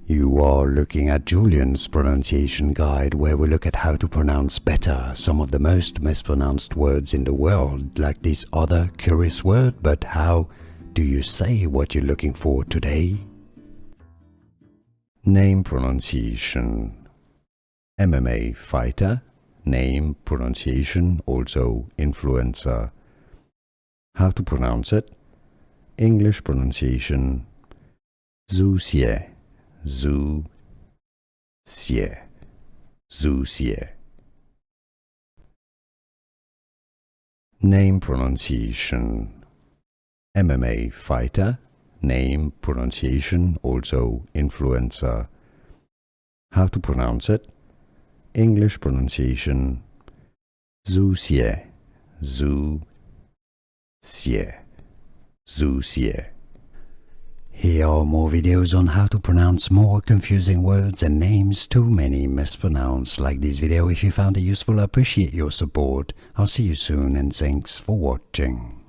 You are looking at Julian's pronunciation guide, where we look at how to pronounce better some of the most mispronounced words in the world, like this other curious word. But how do you say what you're looking for today? Name pronunciation. MMA fighter. Name pronunciation, also influencer. How to pronounce it? English pronunciation. Zusje. Zusje. Zusje. Name pronunciation. MMA fighter. Name pronunciation, also influencer. How to pronounce it? English pronunciation. Zusje. Zusje. Zusje. Here are more videos on how to pronounce more confusing words and names too many mispronounced. Like this video if you found it useful. I appreciate your support. I'll see you soon and thanks for watching.